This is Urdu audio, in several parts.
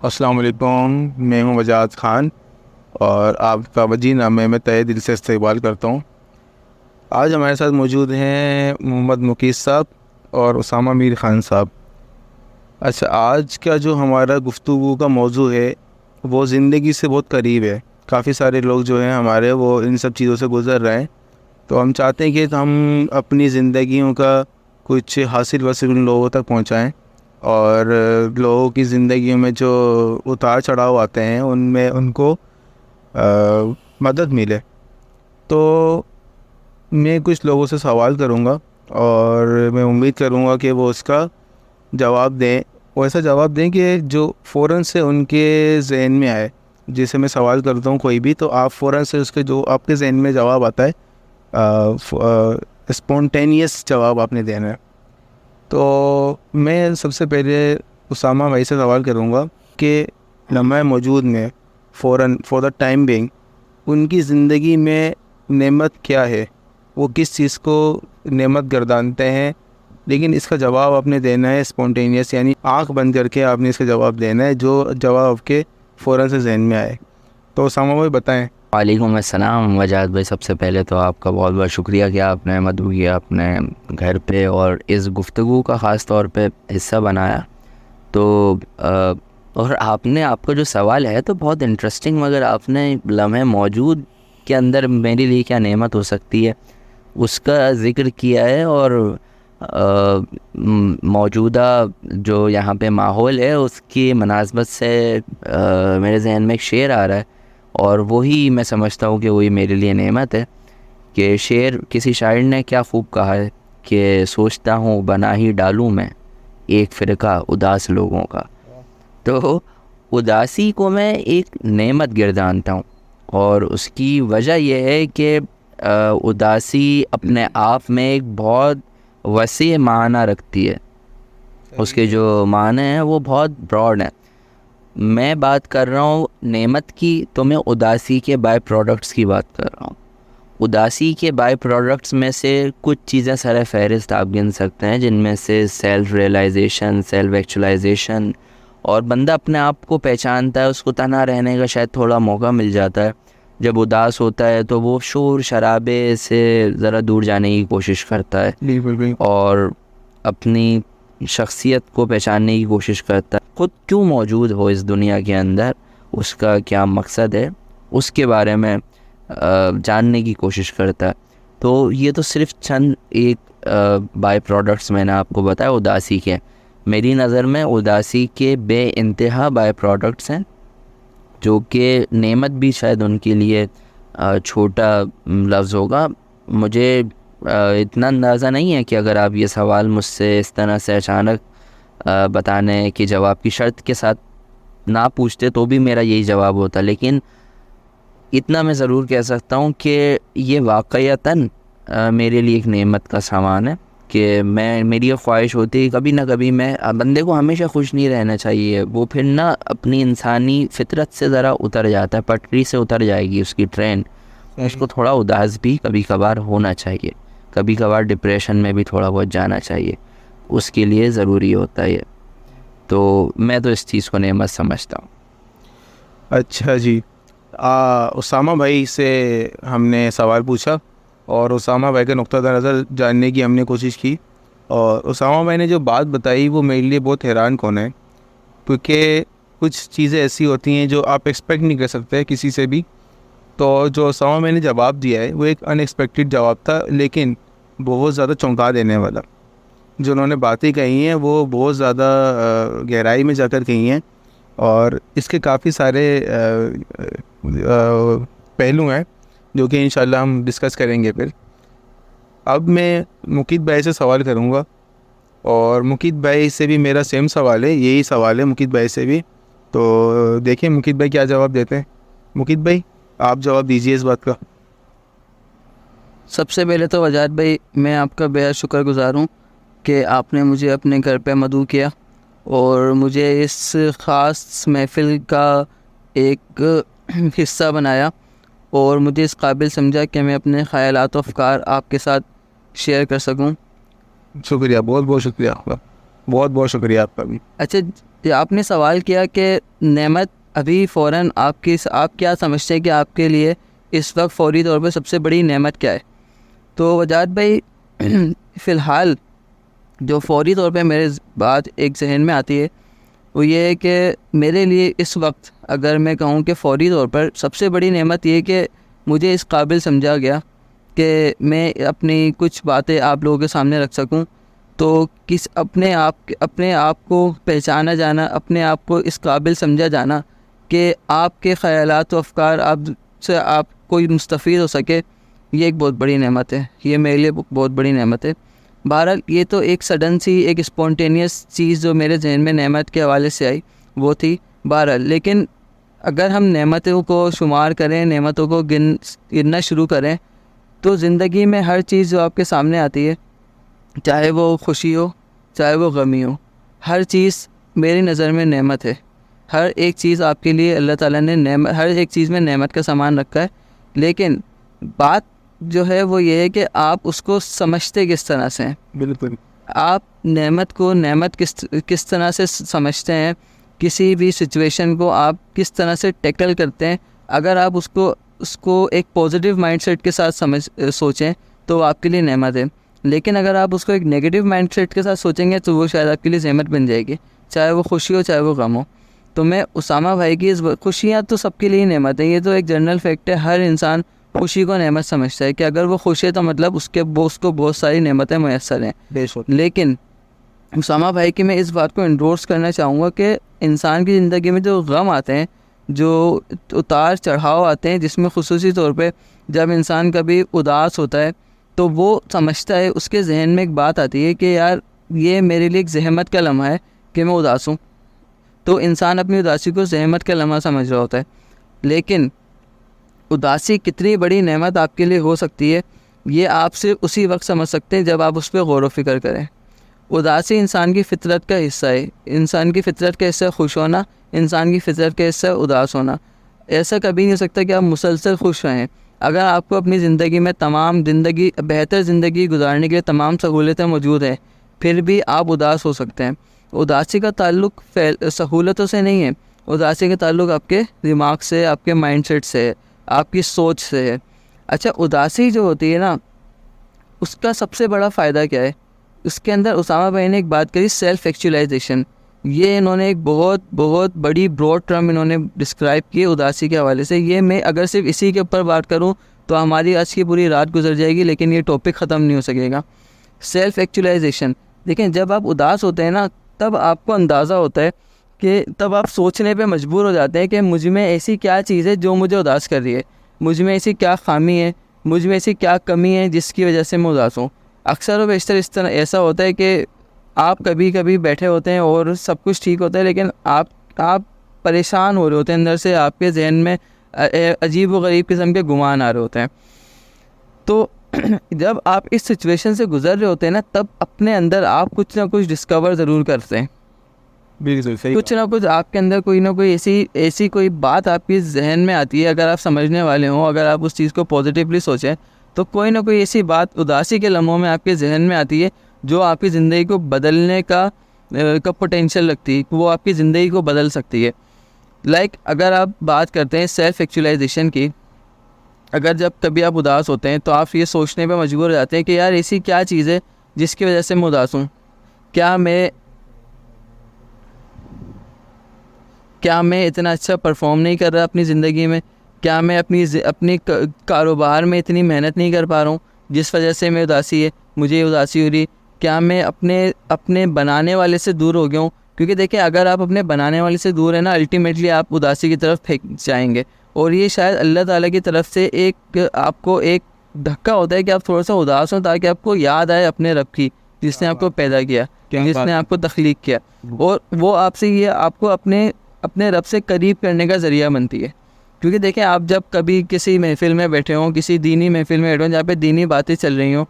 السلام علیکم، میں ہوں وجاہت خان اور آپ کا وجی نامے میں تہہ دل سے استقبال کرتا ہوں۔ آج ہمارے ساتھ موجود ہیں محمد مقیس صاحب اور اسامہ میر خان صاحب۔ اچھا، آج کا جو ہمارا گفتگو کا موضوع ہے وہ زندگی سے بہت قریب ہے۔ کافی سارے لوگ جو ہیں ہمارے وہ ان سب چیزوں سے گزر رہے ہیں، تو ہم چاہتے ہیں کہ ہم اپنی زندگیوں کا کچھ حاصل ان لوگوں تک پہنچائیں، اور لوگوں کی زندگیوں میں جو اتار چڑھاؤ آتے ہیں ان میں ان کو مدد ملے۔ تو میں کچھ لوگوں سے سوال کروں گا اور میں امید کروں گا کہ وہ اس کا جواب دیں، وہ ایسا جواب دیں کہ جو فوراً سے ان کے ذہن میں آئے۔ جیسے میں سوال کرتا ہوں کوئی بھی، تو آپ فوراً سے اس کے جو آپ کے ذہن میں جواب آتا ہے، اسپونٹینیس جواب آپ نے دینا ہے۔ تو میں سب سے پہلے اسامہ بھائی سے سوال کروں گا کہ لمحہ موجود میں فوراً for the time being in کی زندگی میں نعمت کیا ہے، وہ کس چیز کو نعمت گردانتے ہیں، لیکن اس کا جواب آپ نے دینا ہے اسپونٹینیس، یعنی آنکھ بند کر کے آپ نے اس کا جواب دینا ہے، جو جواب آپ کے فوراً سے ذہن میں آئے۔ تو اسامہ بھائی بتائیں۔ وعلیکم السلام وجاہت بھائی، سب سے پہلے تو آپ کا بہت بہت شکریہ کہ آپ نے مدعو کیا اپنے گھر پہ اور اس گفتگو کا خاص طور پہ حصہ بنایا۔ تو اور آپ کا جو سوال ہے تو بہت انٹرسٹنگ، مگر آپ نے لمحہ موجود کے اندر میرے لیے کیا نعمت ہو سکتی ہے اس کا ذکر کیا ہے، اور موجودہ جو یہاں پہ ماحول ہے اس کی مناسبت سے میرے ذہن میں ایک شعر آ رہا ہے، اور وہی میں سمجھتا ہوں کہ وہی میرے لیے نعمت ہے۔ کہ شعر کسی شاعر نے کیا خوب کہا ہے کہ سوچتا ہوں بنا ہی ڈالوں میں ایک فرقہ اداس لوگوں کا۔ تو اداسی کو میں ایک نعمت گردانتا ہوں، اور اس کی وجہ یہ ہے کہ اداسی اپنے آپ میں ایک بہت وسیع معنی رکھتی ہے، اس کے جو معنی ہیں وہ بہت براڈ ہیں۔ میں بات کر رہا ہوں نعمت کی، تو میں اداسی کے بائی پروڈکٹس کی بات کر رہا ہوں۔ اداسی کے بائی پروڈکٹس میں سے کچھ چیزیں سر فہرست آپ گن سکتے ہیں، جن میں سے سیلف ریئلائزیشن، سیلف ایکچولائزیشن، اور بندہ اپنے آپ کو پہچانتا ہے، اس کو تنہا رہنے کا شاید تھوڑا موقع مل جاتا ہے۔ جب اداس ہوتا ہے تو وہ شور شرابے سے ذرا دور جانے کی کوشش کرتا ہے، بالکل اور اپنی شخصیت کو پہچاننے کی کوشش کرتا ہے، خود کیوں موجود ہو اس دنیا کے اندر، اس کا کیا مقصد ہے، اس کے بارے میں جاننے کی کوشش کرتا ہے۔ تو یہ تو صرف چند ایک بائی پروڈکٹس میں نے آپ کو بتایا اداسی کے۔ میری نظر میں اداسی کے بے انتہا بائی پروڈکٹس ہیں، جو کہ نعمت بھی شاید ان کے لیے چھوٹا لفظ ہوگا۔ مجھے اتنا اندازہ نہیں ہے کہ اگر آپ یہ سوال مجھ سے اس طرح سے اچانک بتانے کی جواب کی شرط کے ساتھ نہ پوچھتے تو بھی میرا یہی جواب ہوتا، لیکن اتنا میں ضرور کہہ سکتا ہوں کہ یہ واقعتاً میرے لیے ایک نعمت کا سامان ہے۔ کہ میری یہ خواہش ہوتی ہے کبھی نہ کبھی بندے کو ہمیشہ خوش نہیں رہنا چاہیے، وہ پھر نہ اپنی انسانی فطرت سے ذرا اتر جاتا ہے، پٹری سے اتر جائے گی اس کی ٹرین۔ اس کو تھوڑا اداس بھی کبھی کبھار ہونا چاہیے، کبھی کبھار ڈپریشن میں بھی تھوڑا بہت جانا چاہیے، اس کے لیے ضروری ہوتا ہے یہ۔ تو میں تو اس چیز کو نعمت سمجھتا ہوں۔ اچھا جی، اسامہ بھائی سے ہم نے سوال پوچھا اور اسامہ بھائی کا نقطہ نظر جاننے کی ہم نے کوشش کی، اور اسامہ بھائی نے جو بات بتائی وہ میرے لیے بہت حیران کن ہے، کیونکہ کچھ چیزیں ایسی ہوتی ہیں جو آپ ایکسپیکٹ نہیں کر سکتے کسی سے بھی۔ تو جو اسامہ بھائی نے جواب دیا ہے وہ ایک ان ایکسپیکٹڈ جواب تھا، لیکن بہت زیادہ چونکا دینے والا۔ جو انہوں نے باتیں کہی ہیں وہ بہت زیادہ گہرائی میں جا کر کہی ہیں، اور اس کے کافی سارے پہلو ہیں جو کہ انشاءاللہ ہم ڈسکس کریں گے پھر۔ اب میں مقیت بھائی سے سوال کروں گا، اور مقیت بھائی سے بھی میرا سیم سوال ہے، یہی سوال ہے مقیت بھائی سے بھی۔ تو دیکھیں مقیت بھائی کیا جواب دیتے ہیں۔ مقیت بھائی آپ جواب دیجیے اس بات کا۔ سب سے پہلے تو وجاہت بھائی میں آپ کا بے حد شکر گزار ہوں کہ آپ نے مجھے اپنے گھر پہ مدعو کیا اور مجھے اس خاص محفل کا ایک حصہ بنایا، اور مجھے اس قابل سمجھا کہ میں اپنے خیالات و افکار آپ کے ساتھ شیئر کر سکوں۔ شکریہ، بہت بہت شکریہ آپ کا، بہت بہت شکریہ آپ کا بھی۔ اچھا، آپ نے سوال کیا کہ نعمت ابھی فوراً آپ کیا سمجھتے ہیں کہ آپ کے لیے اس وقت فوری طور پہ سب سے بڑی نعمت کیا ہے؟ تو وجاہت بھائی فی الحال جو فوری طور پہ میرے بات ایک ذہن میں آتی ہے وہ یہ ہے کہ میرے لیے اس وقت اگر میں کہوں کہ فوری طور پر سب سے بڑی نعمت یہ کہ مجھے اس قابل سمجھا گیا کہ میں اپنی کچھ باتیں آپ لوگوں کے سامنے رکھ سکوں. تو اپنے آپ کو پہچانا جانا, اپنے آپ کو اس قابل سمجھا جانا کہ آپ کے خیالات و افکار آپ کوئی مستفید ہو سکے, یہ ایک بہت بڑی نعمت ہے. یہ میرے لیے بہت بڑی نعمت ہے. بہرحال یہ تو ایک سڈن سی ایک اسپونٹینیس چیز جو میرے ذہن میں نعمت کے حوالے سے آئی وہ تھی. بہرحال لیکن اگر ہم نعمتوں کو شمار کریں, نعمتوں کو گننا شروع کریں, تو زندگی میں ہر چیز جو آپ کے سامنے آتی ہے, چاہے وہ خوشی ہو چاہے وہ غمی ہو, ہر چیز میری نظر میں نعمت ہے. ہر ایک چیز آپ کے لیے اللہ تعالیٰ نے ہر ایک چیز میں نعمت کا سامان رکھا ہے. لیکن بات جو ہے وہ یہ ہے کہ آپ اس کو سمجھتے کس طرح سے ہیں. بالکل. آپ نعمت کس طرح سے سمجھتے ہیں, کسی بھی سچویشن کو آپ کس طرح سے ٹیکل کرتے ہیں. اگر آپ اس کو ایک پازیٹیو مائنڈ سیٹ کے ساتھ سوچیں تو وہ آپ کے لیے نعمت ہے. لیکن اگر آپ اس کو ایک نیگیٹو مائنڈ سیٹ کے ساتھ سوچیں گے تو وہ شاید آپ کے لیے زحمت بن جائے گی, چاہے وہ خوشی ہو چاہے وہ غم ہو. تو میں اسامہ بھائی کی خوشیاں تو سب کے لیے نعمت ہے, یہ تو ایک جنرل فیکٹ ہے. ہر انسان خوشی کو نعمت سمجھتا ہے کہ اگر وہ خوش ہے تو مطلب اس کو بہت ساری نعمتیں میسر ہیں. لیکن اسامہ بھائی کی میں اس بات کو انڈورس کرنا چاہوں گا کہ انسان کی زندگی میں جو غم آتے ہیں, جو اتار چڑھاؤ آتے ہیں, جس میں خصوصی طور پہ جب انسان کبھی اداس ہوتا ہے تو وہ سمجھتا ہے, اس کے ذہن میں ایک بات آتی ہے کہ یار یہ میرے لیے ایک زحمت کا لمحہ ہے کہ میں اداس ہوں. تو انسان اپنی اداسی کو زحمت کا لمحہ سمجھ رہا ہوتا ہے. لیکن اداسی کتنی بڑی نعمت آپ کے لیے ہو سکتی ہے یہ آپ صرف اسی وقت سمجھ سکتے ہیں جب آپ اس پہ غور و فکر کریں. اداسی انسان کی فطرت کا حصہ ہے. انسان کی فطرت کا حصہ خوش ہونا, انسان کی فطرت کا حصہ اداس ہونا. ایسا کبھی نہیں ہو سکتا کہ آپ مسلسل خوش رہیں. اگر آپ کو اپنی زندگی میں بہتر زندگی گزارنے کے لیے تمام سہولتیں موجود ہیں, پھر بھی آپ اداس ہو سکتے ہیں. اداسی کا تعلق سہولتوں سے نہیں ہے, اداسی کا تعلق آپ کے دماغ سے, آپ کے مائنڈ سیٹ سے, آپ کی سوچ سے ہے. اچھا, اداسی جو ہوتی ہے نا, اس کا سب سے بڑا فائدہ کیا ہے؟ اس کے اندر اسامہ بھائی نے ایک بات کری, سیلف ایکچولائزیشن. یہ انہوں نے ایک بہت بڑی براڈ ٹرم انہوں نے ڈسکرائب کی اداسی کے حوالے سے. یہ میں اگر صرف اسی کے اوپر بات کروں تو ہماری آج کی پوری رات گزر جائے گی, لیکن یہ ٹاپک ختم نہیں ہو سکے گا. Self actualisation. دیکھیں, جب آپ اداس ہوتے ہیں نا تب آپ کو اندازہ ہوتا ہے کہ تب آپ سوچنے پہ مجبور ہو جاتے ہیں کہ مجھ میں ایسی کیا چیز ہے جو مجھے اداس کر رہی ہے, مجھ میں ایسی کیا خامی ہے, مجھ میں ایسی کیا کمی ہے جس کی وجہ سے میں اداس ہوں. اکثر و بیشتر اس طرح ایسا ہوتا ہے کہ آپ کبھی بیٹھے ہوتے ہیں اور سب کچھ ٹھیک ہوتا ہے, لیکن آپ پریشان ہو رہے ہوتے ہیں اندر سے, آپ کے ذہن میں عجیب و غریب قسم کے گمان آ رہے ہوتے ہیں. تو جب آپ اس سچویشن سے گزر رہے ہوتے ہیں نا, تب اپنے اندر آپ کچھ نہ کچھ ڈسکور ضرور کرتے ہیں. بالکل صحیح. کچھ نہ کچھ آپ کے اندر کوئی نہ کوئی ایسی کوئی بات آپ کے ذہن میں آتی ہے. اگر آپ سمجھنے والے ہوں, اگر آپ اس چیز کو پازیٹیولی سوچیں, تو کوئی نہ کوئی ایسی بات اداسی کے لمحوں میں آپ کے ذہن میں آتی ہے جو آپ کی زندگی کو بدلنے کا پوٹینشیل رکھتی ہے, وہ آپ کی زندگی کو بدل سکتی ہے. اگر آپ بات کرتے ہیں سیلف ایکچولائزیشن کی, اگر جب کبھی آپ اداس ہوتے ہیں تو آپ یہ سوچنے پہ مجبور ہو جاتے ہیں کہ یار ایسی کیا چیز ہے جس کی وجہ سے میں اداس ہوں. کیا میں اتنا اچھا پرفارم نہیں کر رہا اپنی زندگی میں؟ کیا میں اپنی کاروبار میں اتنی محنت نہیں کر پا رہا ہوں جس وجہ سے میں مجھے اداسی ہو رہی؟ کیا میں اپنے بنانے والے سے دور ہو گیا ہوں؟ کیونکہ دیکھیں, اگر آپ اپنے بنانے والے سے دور ہیں نا, الٹیمیٹلی آپ اداسی کی طرف پھینک جائیں گے. اور یہ شاید اللہ تعالیٰ کی طرف سے آپ کو ایک دھکا ہوتا ہے کہ آپ تھوڑا سا اداس ہوں, تاکہ آپ کو یاد آئے اپنے رب کی جس نے آپ کو پیدا کیا, جس نے آپ کو تخلیق کیا, اور وہ آپ کو اپنے رب سے قریب کرنے کا ذریعہ بنتی ہے. کیونکہ دیکھیں, آپ جب کبھی کسی محفل میں بیٹھے ہوں, کسی دینی محفل میں بیٹھے ہوں جہاں پہ دینی باتیں چل رہی ہوں,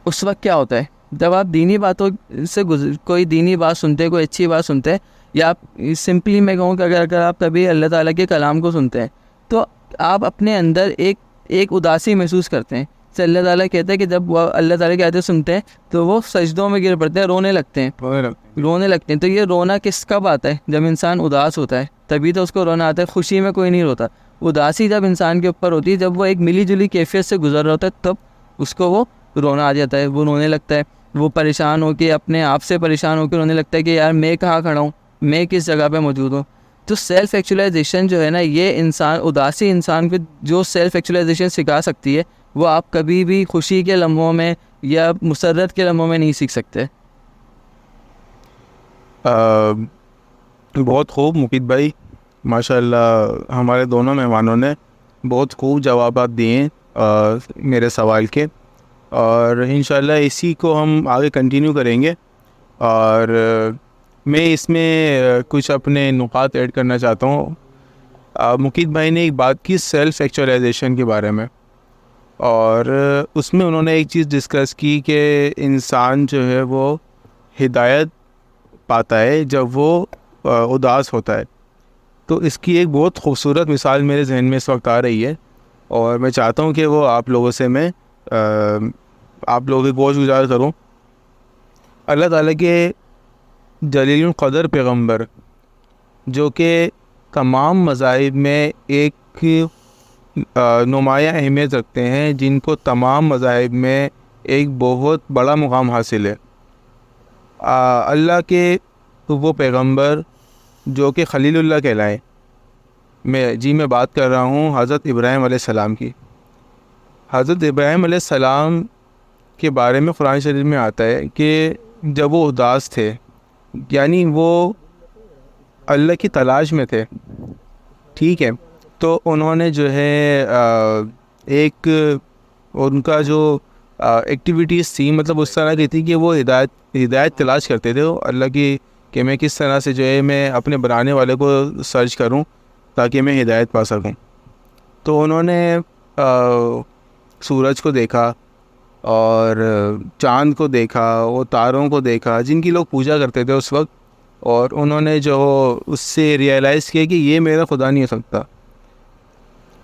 اس وقت کیا ہوتا ہے جب آپ دینی باتوں سے کوئی دینی بات سنتے ہیں, کوئی اچھی بات سنتے ہیں, یا آپ سمپلی میں کہوں کہ اگر آپ کبھی اللہ تعالیٰ کے کلام کو سنتے ہیں, تو آپ اپنے اندر ایک اداسی محسوس کرتے ہیں سے اللہ تعالیٰ کہتا ہے کہ جب وہ اللہ تعالیٰ کی آیتیں سنتے ہیں تو وہ سجدوں میں گر پڑتے ہیں, رونے لگتے ہیں. تو یہ رونا کس کب آتا ہے؟ جب انسان اداس ہوتا ہے تبھی تو اس کو رونا آتا ہے. خوشی میں کوئی نہیں روتا. اداسی جب انسان کے اوپر ہوتی ہے, جب وہ ایک ملی جلی کیفیت سے گزر رہا ہوتا ہے, تب اس کو وہ رونا آ جاتا ہے, وہ رونے لگتا ہے. وہ پریشان ہو کے, اپنے آپ سے پریشان ہو کے رونے لگتا ہے کہ یار میں کہاں کھڑا ہوں, میں کس جگہ پہ موجود ہوں. تو سیلف ایکچولائزیشن جو ہے نا, یہ اداسی انسان کو جو سیلف ایکچولائزیشن سکھا سکتی ہے, وہ آپ کبھی بھی خوشی کے لمحوں میں یا مسرت کے لمحوں میں نہیں سیکھ سکتے. بہت خوب مقید بھائی, ماشاء اللہ ہمارے دونوں مہمانوں نے بہت خوب جوابات دیے میرے سوال کے, اور انشاءاللہ اسی کو ہم آگے کنٹینیو کریں گے. اور میں اس میں کچھ اپنے نکات ایڈ کرنا چاہتا ہوں. مقید بھائی نے ایک بات کی سیلف ایکچولائزیشن کے بارے میں, اور اس میں انہوں نے ایک چیز ڈسکس کی کہ انسان جو ہے وہ ہدایت پاتا ہے جب وہ اداس ہوتا ہے. تو اس کی ایک بہت خوبصورت مثال میرے ذہن میں اس وقت آ رہی ہے, اور میں چاہتا ہوں کہ وہ آپ لوگوں سے میں آپ لوگوں کی گوش گزار کروں. اللہ تعالیٰ کے جلیل القدر پیغمبر, جو کہ تمام مذاہب میں ایک نمایاں اہمیت رکھتے ہیں, جن کو تمام مذاہب میں ایک بہت بڑا مقام حاصل ہے, اللہ کے وہ پیغمبر جو کہ خلیل اللہ کہلائے, میں بات کر رہا ہوں حضرت ابراہیم علیہ السلام کی. حضرت ابراہیم علیہ السلام کے بارے میں قرآن شریف میں آتا ہے کہ جب وہ اداس تھے, یعنی وہ اللہ کی تلاش میں تھے, ٹھیک ہے, تو انہوں نے جو ہے ایک ان کا جو ایکٹیویٹیز تھی, مطلب اس طرح کی تھی کہ وہ ہدایت تلاش کرتے تھے اللہ کی, کہ میں کس طرح سے جو ہے میں اپنے بنانے والے کو سرچ کروں تاکہ میں ہدایت پا سکوں. تو انہوں نے سورج کو دیکھا اور چاند کو دیکھا, وہ تاروں کو دیکھا جن کی لوگ پوجا کرتے تھے اس وقت, اور انہوں نے جو اس سے ریئلائز کیا کہ یہ میرا خدا نہیں ہو سکتا.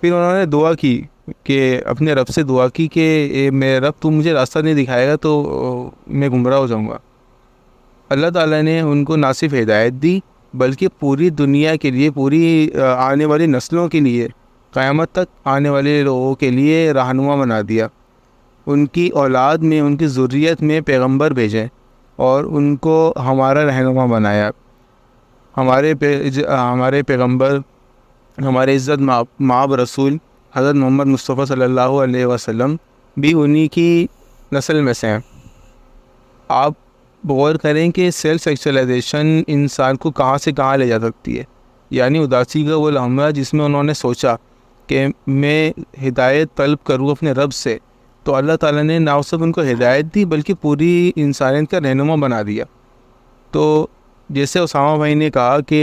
پھر انہوں نے دعا کی کہ اپنے رب سے دعا کی کہ اے میرے رب, تو مجھے راستہ نہیں دکھائے گا تو میں گمراہ ہو جاؤں گا. اللہ تعالیٰ نے ان کو نہ صرف ہدایت دی بلکہ پوری دنیا کے لیے, پوری آنے والی نسلوں کے لیے, قیامت تک آنے والے لوگوں کے لیے رہنما بنا دیا. ان کی اولاد میں, ان کی ذریت میں پیغمبر بھیجے اور ان کو ہمارا رہنما بنایا. ہمارے پیغمبر, ہمارے عزت مآب رسول حضرت محمد مصطفیٰ صلی اللہ علیہ وسلم بھی انہی کی نسل میں سے ہیں. آپ غور کریں کہ سیلف ایکچولائزیشن انسان کو کہاں سے کہاں لے جا سکتی ہے. یعنی اداسی کا وہ لمحہ جس میں انہوں نے سوچا کہ میں ہدایت طلب کروں اپنے رب سے, تو اللہ تعالیٰ نے نہ صرف ان کو ہدایت دی بلکہ پوری انسانیت کا رہنما بنا دیا. تو جیسے اسامہ بھائی نے کہا کہ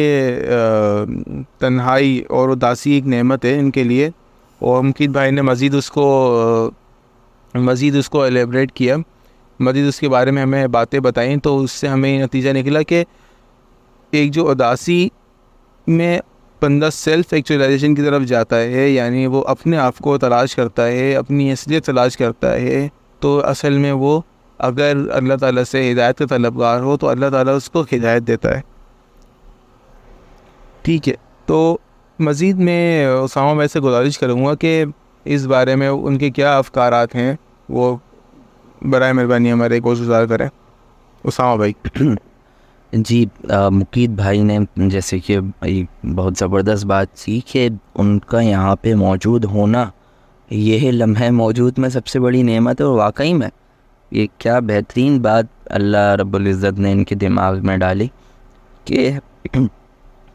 تنہائی اور اداسی ایک نعمت ہے ان کے لیے, اور مقید بھائی نے مزید اس کو ایلیبریٹ کیا, مزید اس کے بارے میں ہمیں باتیں بتائیں. تو اس سے ہمیں نتیجہ نکلا کہ ایک جو اداسی میں بندہ سیلف ایکچولائزیشن کی طرف جاتا ہے, یعنی وہ اپنے آپ کو تلاش کرتا ہے, اپنی اصلیت تلاش کرتا ہے, تو اصل میں وہ اگر اللہ تعالیٰ سے ہدایت کا طلبگار ہو تو اللہ تعالیٰ اس کو ہدایت دیتا ہے. ٹھیک ہے, تو مزید میں اسامہ بھائی سے گزارش کروں گا کہ اس بارے میں ان کے کیا افکارات ہیں, وہ برائے مہربانی ہمارے گوش گزار کریں. اسامہ بھائی. جی, مقید بھائی نے جیسے کہ بہت زبردست بات تھی کہ ان کا یہاں پہ موجود ہونا, یہ لمحہ موجود میں سب سے بڑی نعمت ہے. اور واقعی میں یہ کیا بہترین بات اللہ رب العزت نے ان کے دماغ میں ڈالی کہ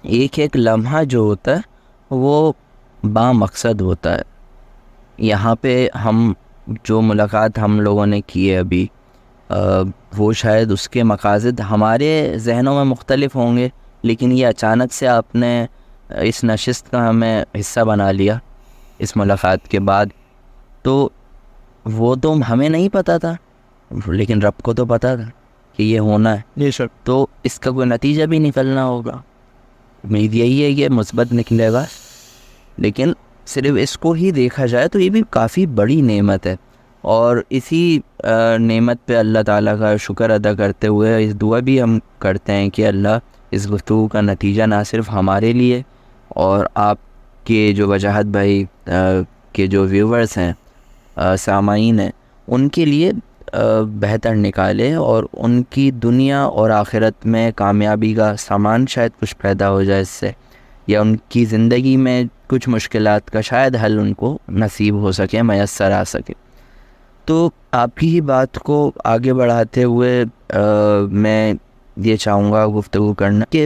ایک لمحہ جو ہوتا ہے وہ با مقصد ہوتا ہے. یہاں پہ ہم جو ملاقات ہم لوگوں نے کی ہے ابھی, وہ شاید اس کے مقاصد ہمارے ذہنوں میں مختلف ہوں گے, لیکن یہ اچانک سے آپ نے اس نشست کا ہمیں حصہ بنا لیا اس ملاقات کے بعد. تو وہ تو ہمیں نہیں پتہ تھا, لیکن رب کو تو پتہ تھا کہ یہ ہونا ہے. یہ شک, تو اس کا کوئی نتیجہ بھی نکلنا ہوگا. امید یہی ہے کہ مثبت نکلے گا, لیکن صرف اس کو ہی دیکھا جائے تو یہ بھی کافی بڑی نعمت ہے. اور اسی نعمت پہ اللہ تعالیٰ کا شکر ادا کرتے ہوئے اس دعا بھی ہم کرتے ہیں کہ اللہ اس گفتگو کا نتیجہ نہ صرف ہمارے لیے اور آپ کے جو وجاہت بھائی کے جو ویورز ہیں، سامعین ہیں، ان کے لیے بہتر نکالے اور ان کی دنیا اور آخرت میں کامیابی کا سامان شاید کچھ پیدا ہو جائے اس سے، یا ان کی زندگی میں کچھ مشکلات کا شاید حل ان کو نصیب ہو سکے، میسر آ سکے۔ تو آپ کی ہی بات کو آگے بڑھاتے ہوئے میں یہ چاہوں گا گفتگو کرنا کہ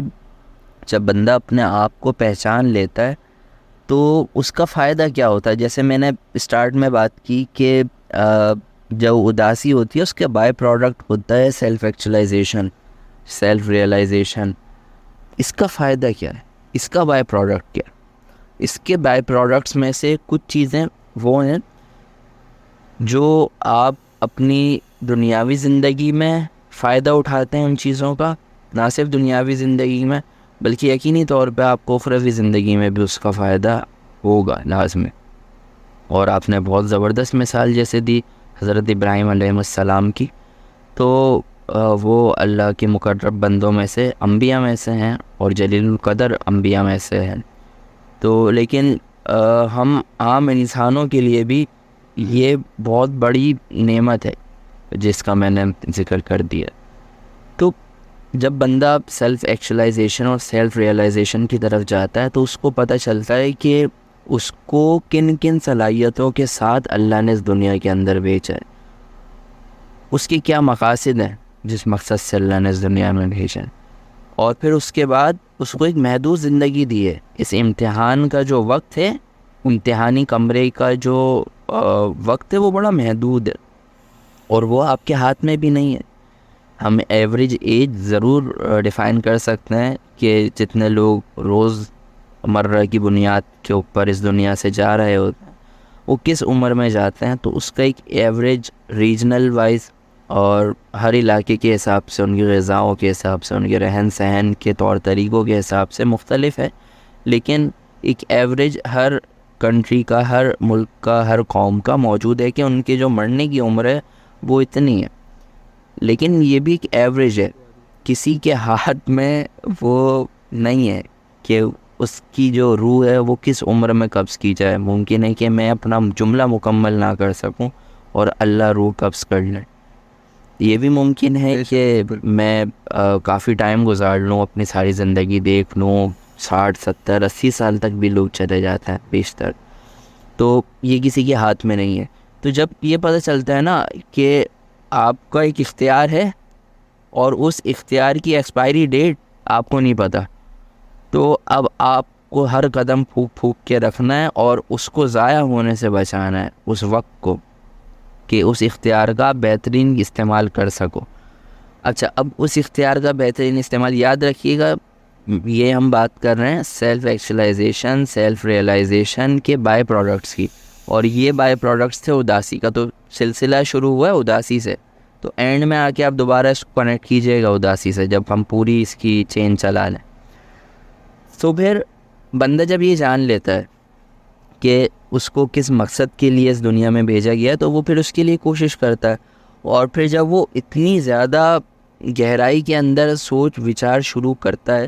جب بندہ اپنے آپ کو پہچان لیتا ہے تو اس کا فائدہ کیا ہوتا ہے۔ جیسے میں نے اسٹارٹ میں بات کی کہ جو اداسی ہوتی ہے اس کے بائی پروڈکٹ ہوتا ہے سیلف ایکچولائزیشن، سیلف ریئلائزیشن۔ اس کا فائدہ کیا ہے، اس کا بائی پروڈکٹ کیا ہے؟ اس کے بائی پروڈکٹس میں سے کچھ چیزیں وہ ہیں جو آپ اپنی دنیاوی زندگی میں فائدہ اٹھاتے ہیں ان چیزوں کا، نہ صرف دنیاوی زندگی میں بلکہ یقینی طور پہ آپ کو اخروی زندگی میں بھی اس کا فائدہ ہوگا لازمی۔ اور آپ نے بہت زبردست مثال جیسے دی حضرت ابراہیم علیہ السلام کی، تو وہ اللہ کے مقرب بندوں میں سے، انبیاء میں سے ہیں اور جلیل القدر انبیاء میں سے ہیں۔ تو لیکن ہم عام انسانوں کے لیے بھی یہ بہت بڑی نعمت ہے جس کا میں نے ذکر کر دیا۔ تو جب بندہ سیلف ایکچولائزیشن اور سیلف ریئلائزیشن کی طرف جاتا ہے تو اس کو پتہ چلتا ہے کہ اس کو کن کن صلاحیتوں کے ساتھ اللہ نے اس دنیا کے اندر بھیجا ہے، اس کے کیا مقاصد ہیں جس مقصد سے اللہ نے اس دنیا میں بھیجا ہے، اور پھر اس کے بعد اس کو ایک محدود زندگی دی ہے۔ اس امتحان کا جو وقت ہے، امتحانی کمرے کا جو وقت ہے، وہ بڑا محدود ہے اور وہ آپ کے ہاتھ میں بھی نہیں ہے۔ ہم ایوریج ایج ضرور ڈیفائن کر سکتے ہیں کہ جتنے لوگ روز مرہ کی بنیاد کے اوپر اس دنیا سے جا رہے ہوتے ہیں وہ کس عمر میں جاتے ہیں، تو اس کا ایک ایوریج ریجنل وائز اور ہر علاقے کے حساب سے، ان کی غذاؤں کے حساب سے، ان کے رہن سہن کے طور طریقوں کے حساب سے مختلف ہے، لیکن ایک ایوریج ہر کنٹری کا، ہر ملک کا، ہر قوم کا موجود ہے کہ ان کے جو مرنے کی عمر ہے وہ اتنی ہے۔ لیکن یہ بھی ایک ایوریج ہے، کسی کے ہاتھ میں وہ نہیں ہے کہ اس کی جو روح ہے وہ کس عمر میں قبض کی جائے۔ ممکن ہے کہ میں اپنا جملہ مکمل نہ کر سکوں اور اللہ روح قبض کر لیں۔ یہ بھی ممکن ہے کہ میں کافی ٹائم گزار لوں، اپنی ساری زندگی دیکھ لوں، 60 70 80 سال تک بھی لوگ چلے جاتے ہیں بیشتر، تو یہ کسی کے ہاتھ میں نہیں ہے۔ تو جب یہ پتہ چلتا ہے نا کہ آپ کا ایک اختیار ہے اور اس اختیار کی ایکسپائری ڈیٹ آپ کو نہیں پتہ، تو اب آپ کو ہر قدم پھونک پھونک کے رکھنا ہے اور اس کو ضائع ہونے سے بچانا ہے، اس وقت کو، کہ اس اختیار کا بہترین استعمال کر سکو۔ اچھا، اب اس اختیار کا بہترین استعمال یاد رکھیے گا، یہ ہم بات کر رہے ہیں سیلف ایکچولائزیشن، سیلف ریئلائزیشن کے بائی پروڈکٹس کی، اور یہ بائی پروڈکٹس تھے اداسی کا۔ تو سلسلہ شروع ہوا ہے اداسی سے، تو اینڈ میں آ کے آپ دوبارہ اس کو کنیکٹ کیجئے گا اداسی سے جب ہم پوری اس کی چین چلا لیں۔ تو پھر بندہ جب یہ جان لیتا ہے کہ اس کو کس مقصد کے لیے اس دنیا میں بھیجا گیا ہے تو وہ پھر اس کے لیے کوشش کرتا ہے، اور پھر جب وہ اتنی زیادہ گہرائی کے اندر سوچ وچار شروع کرتا ہے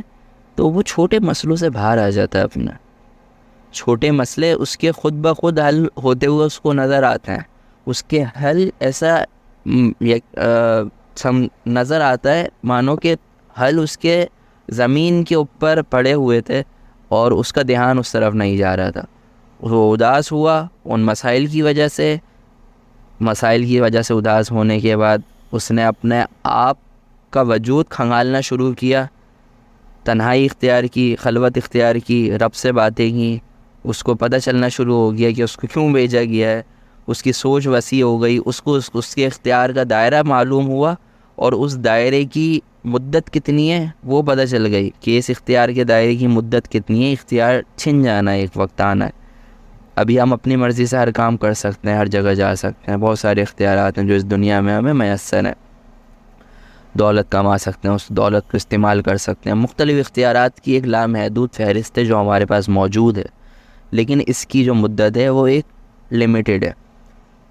تو وہ چھوٹے مسئلوں سے باہر آ جاتا ہے۔ اپنا چھوٹے مسئلے اس کے خود بخود حل ہوتے ہوئے اس کو نظر آتے ہیں، اس کے حل ایسا نظر آتا ہے مانو کہ حل اس کے زمین کے اوپر پڑے ہوئے تھے اور اس کا دھیان اس طرف نہیں جا رہا تھا۔ وہ اداس ہوا ان مسائل کی وجہ سے، اداس ہونے کے بعد اس نے اپنے آپ کا وجود کھنگالنا شروع کیا، تنہائی اختیار کی، خلوت اختیار کی، رب سے باتیں کی، اس کو پتہ چلنا شروع ہو گیا کہ اس کو کیوں بھیجا گیا ہے، اس کی سوچ وسیع ہو گئی، اس کو اس کے اختیار کا دائرہ معلوم ہوا، اور اس دائرے کی مدت کتنی ہے وہ پتہ چل گئی کہ اس اختیار کے دائرے کی مدت کتنی ہے، اختیار چھن جانا ہے، ایک وقت آنا ہے۔ ابھی ہم اپنی مرضی سے ہر کام کر سکتے ہیں، ہر جگہ جا سکتے ہیں، بہت سارے اختیارات ہیں جو اس دنیا میں ہمیں میسر ہیں، دولت کما سکتے ہیں، اس دولت کو استعمال کر سکتے ہیں، مختلف اختیارات کی ایک لامحدود فہرست ہے جو ہمارے پاس موجود ہے، لیکن اس کی جو مدت ہے وہ ایک لمیٹڈ ہے۔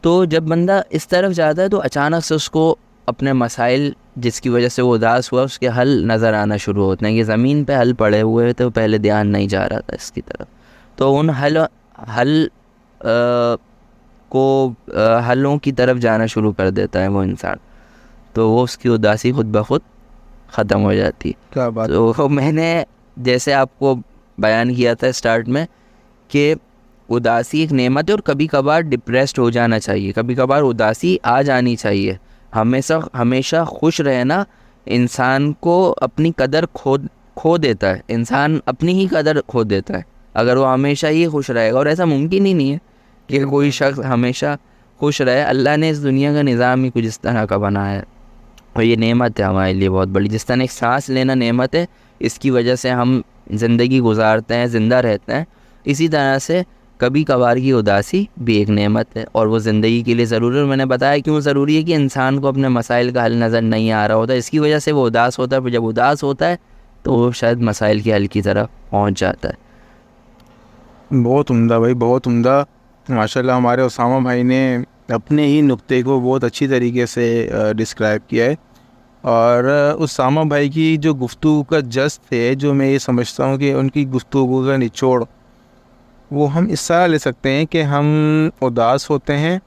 تو جب بندہ اس طرف جاتا ہے تو اچانک سے اس کو اپنے مسائل جس کی وجہ سے وہ اداس ہوا اس کے حل نظر آنا شروع ہوتے ہیں. یہ زمین پہ حل پڑے ہوئے تو پہلے دھیان نہیں جا رہا تھا اس کی طرف, تو ان حل کو حلوں کی طرف جانا شروع کر دیتا ہے وہ انسان, تو وہ اس کی اداسی خود بخود ختم ہو جاتی ہے. کیا بات. تو میں نے جیسے آپ کو بیان کیا تھا اسٹارٹ میں کہ اداسی ایک نعمت ہے, اور کبھی کبھار ڈپریسڈ ہو جانا چاہیے, کبھی کبھار اداسی آ جانی چاہیے. ہمیشہ خوش رہنا انسان کو اپنی قدر کھو دیتا ہے, انسان اپنی ہی قدر کھو دیتا ہے اگر وہ ہمیشہ ہی خوش رہے گا, اور ایسا ممکن ہی نہیں ہے کہ کوئی شخص ہمیشہ خوش رہے. اللہ نے اس دنیا کا نظام ہی کچھ اس طرح کا بنایا ہے, اور یہ نعمت ہے ہمارے لیے بہت بڑی. جس طرح ایک سانس لینا نعمت ہے, اس کی وجہ سے ہم زندگی گزارتے ہیں, زندہ رہتے ہیں, اسی طرح سے کبھی کبھار کی اداسی بھی ایک نعمت ہے, اور وہ زندگی کے لیے ضروری ہے. اور میں نے بتایا کیوں ضروری ہے, کہ انسان کو اپنے مسائل کا حل نظر نہیں آ رہا ہوتا, اس کی وجہ سے وہ اداس ہوتا ہے. پھر جب اداس ہوتا ہے تو وہ شاید مسائل کے حل کی طرف پہنچ جاتا ہے. بہت عمدہ بھائی, بہت عمدہ. ماشاء اللہ ہمارے اسامہ بھائی نے اپنے ہی نقطے کو بہت اچھی طریقے سے ڈسکرائب کیا ہے. اور اسامہ بھائی کی جو گفتگو کا جست ہے, جو میں یہ سمجھتا ہوں کہ ان کی گفتگو کا نچوڑ, وہ ہم اس طرح لے سکتے ہیں کہ ہم اداس ہوتے ہیں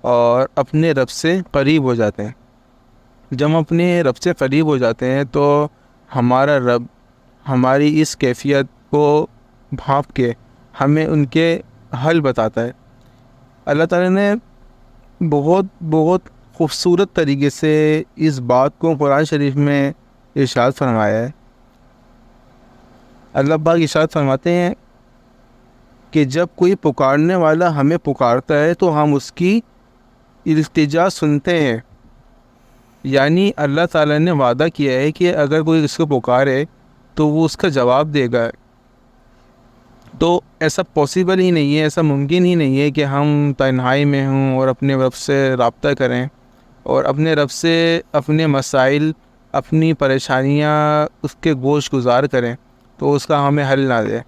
اور اپنے رب سے قریب ہو جاتے ہیں. جب ہم اپنے رب سے قریب ہو جاتے ہیں تو ہمارا رب ہماری اس کیفیت کو بھانپ کے ہمیں ان کے حل بتاتا ہے. اللہ تعالیٰ نے بہت بہت خوبصورت طریقے سے اس بات کو قرآن شریف میں ارشاد فرمایا ہے. اللہ پاک ارشاد فرماتے ہیں کہ جب کوئی پکارنے والا ہمیں پکارتا ہے تو ہم اس کی التجا سنتے ہیں. یعنی اللہ تعالیٰ نے وعدہ کیا ہے کہ اگر کوئی اس کو پکارے تو وہ اس کا جواب دے گا. تو ایسا پاسبل ہی نہیں ہے, ایسا ممکن ہی نہیں ہے کہ ہم تنہائی میں ہوں اور اپنے رب سے رابطہ کریں اور اپنے رب سے اپنے مسائل, اپنی پریشانیاں اس کے گوش گزار کریں تو اس کا ہمیں حل نہ دے.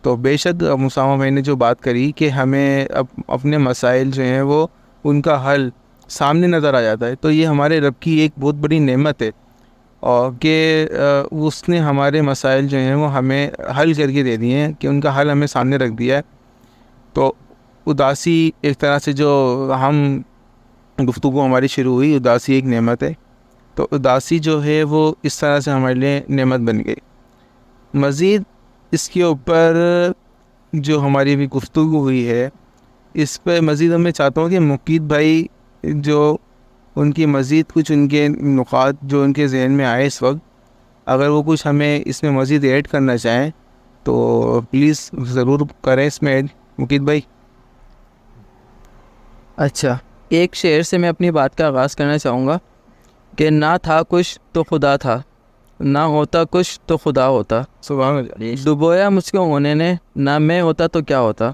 تو بے شک اسامہ بھائی نے جو بات کری کہ ہمیں اپنے مسائل جو ہیں وہ ان کا حل سامنے نظر آ جاتا ہے, تو یہ ہمارے رب کی ایک بہت بڑی نعمت ہے, اور کہ اس نے ہمارے مسائل جو ہیں وہ ہمیں حل کر کے دے دیے ہیں, کہ ان کا حل ہمیں سامنے رکھ دیا ہے. تو اداسی ایک طرح سے جو ہم گفتگو ہماری شروع ہوئی, اداسی ایک نعمت ہے. تو اداسی جو ہے وہ اس طرح سے ہمارے لیے نعمت بن گئی. مزید اس کے اوپر جو ہماری بھی گفتگو ہوئی ہے, اس پہ مزید میں چاہتا ہوں کہ مقید بھائی جو ان کی مزید کچھ ان کے نقاط جو ان کے ذہن میں آئے اس وقت, اگر وہ کچھ ہمیں اس میں مزید ایڈ کرنا چاہیں تو پلیز ضرور کریں اس میں ایڈ. مقید بھائی. اچھا, ایک شعر سے میں اپنی بات کا آغاز کرنا چاہوں گا کہ نہ تھا کچھ تو خدا تھا, نہ ہوتا کچھ تو خدا ہوتا. سبحان اللہ. ڈبویا مجھ کو ہونے نے, نہ میں ہوتا تو کیا ہوتا.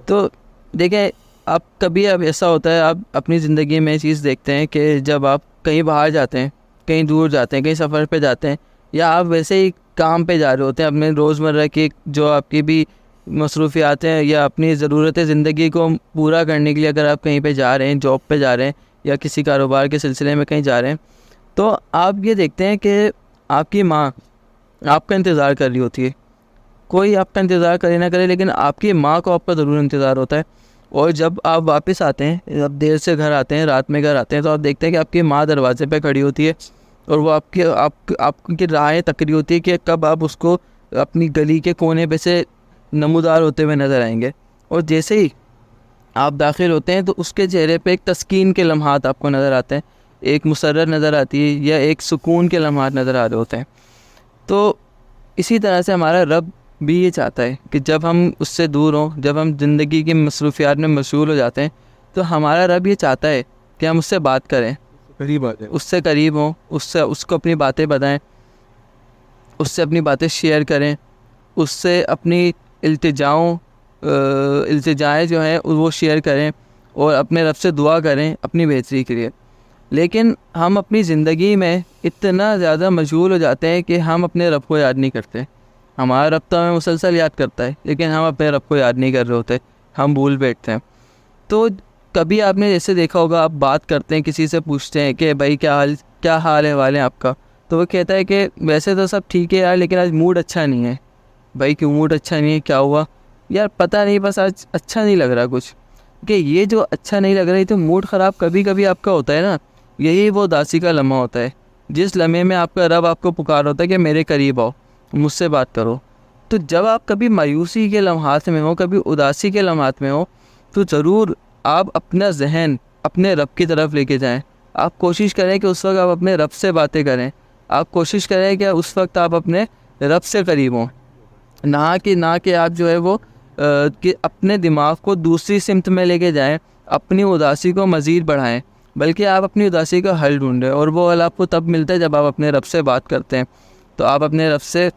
تو دیکھیں, آپ کبھی اب ایسا ہوتا ہے, آپ اپنی زندگی میں یہ چیز دیکھتے ہیں کہ جب آپ کہیں باہر جاتے ہیں, کہیں دور جاتے ہیں, کہیں سفر پہ جاتے ہیں, یا آپ ویسے ہی کام پہ جا رہے ہوتے ہیں, اپنے روزمرہ کی جو آپ کی بھی مصروفیات ہیں یا اپنی ضرورت زندگی کو پورا کرنے کے لیے اگر آپ کہیں پہ جا رہے ہیں, جاب پہ جا رہے ہیں, یا کسی کاروبار کے سلسلے میں کہیں جا رہے ہیں, تو آپ یہ دیکھتے ہیں کہ آپ کی ماں آپ کا انتظار کر رہی ہوتی ہے. کوئی آپ کا انتظار کرے نہ کرے, لیکن آپ کی ماں کو آپ کا ضرور انتظار ہوتا ہے. اور جب آپ واپس آتے ہیں, جب دیر سے گھر آتے ہیں, رات میں گھر آتے ہیں, تو آپ دیکھتے ہیں کہ آپ کی ماں دروازے پہ کھڑی ہوتی ہے, اور وہ آپ کی راہیں تک رہی ہوتی ہے کہ کب آپ اس کو اپنی گلی کے کونے پہ سے نمودار ہوتے ہوئے نظر آئیں گے. اور جیسے ہی آپ داخل ہوتے ہیں تو اس کے چہرے پہ ایک تسکین کے لمحات آپ کو نظر آتے ہیں, ایک مسرت نظر آتی ہے, یا ایک سکون کے لمحات نظر آ رہے ہوتے ہیں. تو اسی طرح سے ہمارا رب بھی یہ چاہتا ہے کہ جب ہم اس سے دور ہوں, جب ہم زندگی کی مصروفیات میں مشغول ہو جاتے ہیں, تو ہمارا رب یہ چاہتا ہے کہ ہم اس سے بات کریں, قریب آ جائے, اس سے قریب ہوں, اس کو اپنی باتیں بتائیں, اس سے اپنی باتیں شیئر کریں, اس سے اپنی التجائیں جو ہیں وہ شیئر کریں, اور اپنے رب سے دعا کریں اپنی بہتری کے لیے. لیکن ہم اپنی زندگی میں اتنا زیادہ مشغول ہو جاتے ہیں کہ ہم اپنے رب کو یاد نہیں کرتے. ہمارا رب تو ہمیں مسلسل یاد کرتا ہے, لیکن ہم اپنے رب کو یاد نہیں کر رہے ہوتے, ہم بھول بیٹھتے ہیں. تو کبھی آپ نے جیسے دیکھا ہوگا، آپ بات کرتے ہیں کسی سے، پوچھتے ہیں کہ بھائی کیا حال احوال ہے آپ کا، تو وہ کہتا ہے کہ ویسے تو سب ٹھیک ہے یار، لیکن آج موڈ اچھا نہیں ہے. بھائی کیوں موڈ اچھا نہیں ہے، کیا ہوا؟ یار پتہ نہیں، بس آج اچھا نہیں لگ رہا کچھ. کہ یہ جو اچھا نہیں لگ رہا ہے، تو موڈ خراب کبھی کبھی آپ کا ہوتا ہے نا، یہی وہ اداسی کا لمحہ ہوتا ہے، جس لمحے میں آپ کا رب آپ کو پکار ہوتا ہے کہ میرے قریب آؤ، مجھ سے بات کرو. تو جب آپ کبھی مایوسی کے لمحات میں ہو، کبھی اداسی کے لمحات میں ہو، تو ضرور آپ اپنا ذہن اپنے رب کی طرف لے کے جائیں. آپ کوشش کریں کہ اس وقت آپ اپنے رب سے باتیں کریں. آپ کوشش کریں کہ اس وقت آپ اپنے رب سے قریب ہوں، نہ کہ آپ جو ہے وہ کہ اپنے دماغ کو دوسری سمت میں لے کے جائیں، اپنی اداسی کو مزید بڑھائیں، بلکہ آپ اپنی اداسی کا حل ڈھونڈیں. اور وہ حل آپ کو تب ملتا ہے جب آپ اپنے رب سے بات کرتے ہیں. تو آپ اپنے رب سے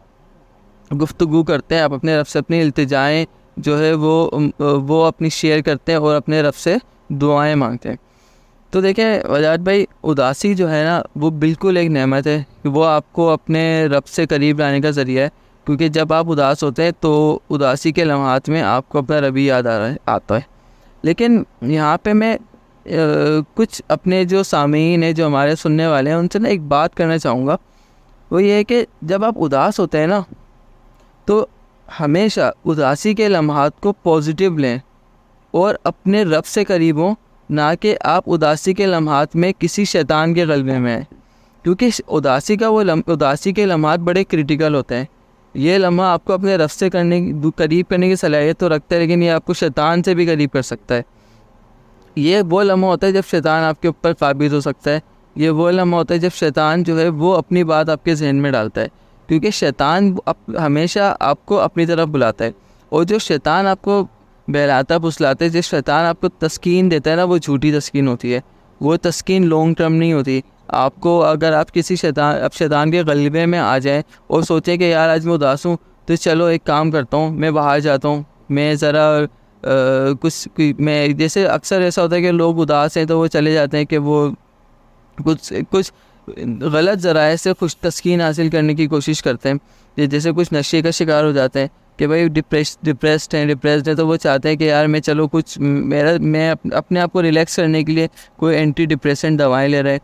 گفتگو کرتے ہیں، آپ اپنے رب سے اپنی التجائیں جو ہے وہ اپنی شیئر کرتے ہیں اور اپنے رب سے دعائیں مانگتے ہیں. تو دیکھیں وجاد بھائی، اداسی جو ہے نا وہ بالکل ایک نعمت ہے، وہ آپ کو اپنے رب سے قریب لانے کا ذریعہ ہے. کیونکہ جب آپ اداس ہوتے ہیں تو اداسی کے لمحات میں آپ کو اپنا رب یاد آتا ہے. لیکن یہاں پہ میں کچھ اپنے جو سامعین ہیں، جو ہمارے سننے والے ہیں، ان سے نا ایک بات کرنا چاہوں گا. وہ یہ ہے کہ جب آپ اداس ہوتے ہیں نا، تو ہمیشہ اداسی کے لمحات کو پازیٹیو لیں اور اپنے رب سے قریب ہوں، نہ کہ آپ اداسی کے لمحات میں کسی شیطان کے غلبے میں آئیں. کیونکہ اداسی کے لمحات بڑے کرٹیکل ہوتے ہیں. یہ لمحہ آپ کو اپنے رب سے قریب کرنے کی صلاحیت تو رکھتا ہے، لیکن یہ آپ کو شیطان سے بھی قریب کر سکتا ہے. یہ وہ لمحہ ہوتا ہے جب شیطان آپ کے اوپر قابض ہو سکتا ہے. یہ وہ لمحہ ہوتا ہے جب شیطان جو ہے وہ اپنی بات آپ کے ذہن میں ڈالتا ہے. کیونکہ شیطان ہمیشہ آپ کو اپنی طرف بلاتا ہے، اور جو شیطان آپ کو بہلاتا پھسلاتا ہے، جس شیطان آپ کو تسکین دیتا ہے نا، وہ جھوٹی تسکین ہوتی ہے. وہ تسکین لانگ ٹرم نہیں ہوتی. آپ کو اگر آپ کسی شیطان کے غلبے میں آ جائیں اور سوچیں کہ یار آج میں اداس ہوں، تو چلو ایک کام کرتا ہوں، میں باہر جاتا ہوں، میں ذرا میں جیسے اکثر ایسا ہوتا ہے کہ لوگ اداس ہیں تو وہ چلے جاتے ہیں کہ وہ کچھ غلط ذرائع سے خوش تسکین حاصل کرنے کی کوشش کرتے ہیں. جیسے کچھ نشے کا شکار ہو جاتے ہیں کہ بھائی ڈپریسڈ ہیں، تو وہ چاہتے ہیں کہ یار میں چلو میں اپنے آپ کو ریلیکس کرنے کے لیے کوئی اینٹی ڈپریسنٹ دوائیں لے رہے،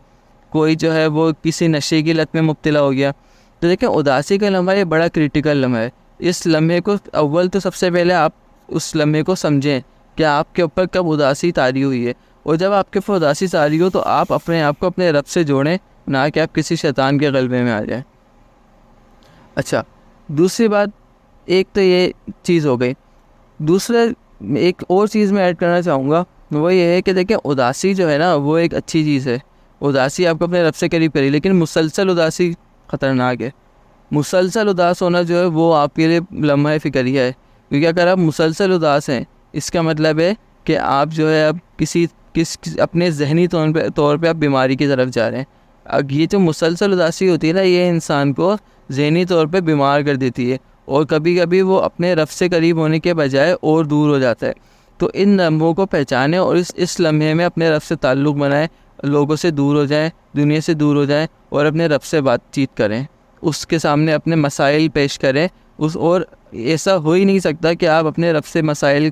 کوئی جو ہے وہ کسی نشے کی لت میں مبتلا ہو گیا. تو دیکھیں اداسی کا لمحہ یہ بڑا کرٹیکل لمحہ ہے. اس لمحے کو اول تو سب سے پہلے آپ اس لمحے کو سمجھیں کہ آپ کے اوپر کب اداسی طاری ہوئی ہے، اور جب آپ کے اوپر اداسی طاری ہو تو آپ اپنے آپ کو اپنے رب سے جوڑیں، نہ کہ آپ کسی شیطان کے غلبے میں آ جائیں. اچھا، دوسری بات، ایک تو یہ چیز ہو گئی. دوسرا ایک اور چیز میں ایڈ کرنا چاہوں گا، وہ یہ ہے کہ دیکھیں اداسی جو ہے نا وہ ایک اچھی چیز ہے. اداسی آپ کو اپنے رب سے قریب کری، لیکن مسلسل اداسی خطرناک ہے. مسلسل اداس ہونا جو ہے وہ آپ کے لیے لمحہ فکریہ ہے. کیونکہ اگر آپ مسلسل اداس ہیں، اس کا مطلب ہے کہ آپ جو ہے اب اپنے ذہنی طور پہ آپ بیماری کی طرف جا رہے ہیں. اب یہ جو مسلسل اداسی ہوتی ہے نا، یہ انسان کو ذہنی طور پہ بیمار کر دیتی ہے، اور کبھی کبھی وہ اپنے رب سے قریب ہونے کے بجائے اور دور ہو جاتا ہے. تو ان لمحوں کو پہچانیں اور اس لمحے میں اپنے رب سے تعلق بنائیں، لوگوں سے دور ہو جائیں، دنیا سے دور ہو جائیں، اور اپنے رب سے بات چیت کریں، اس کے سامنے اپنے مسائل پیش کریں. اور ایسا ہو ہی نہیں سکتا کہ آپ اپنے رب سے مسائل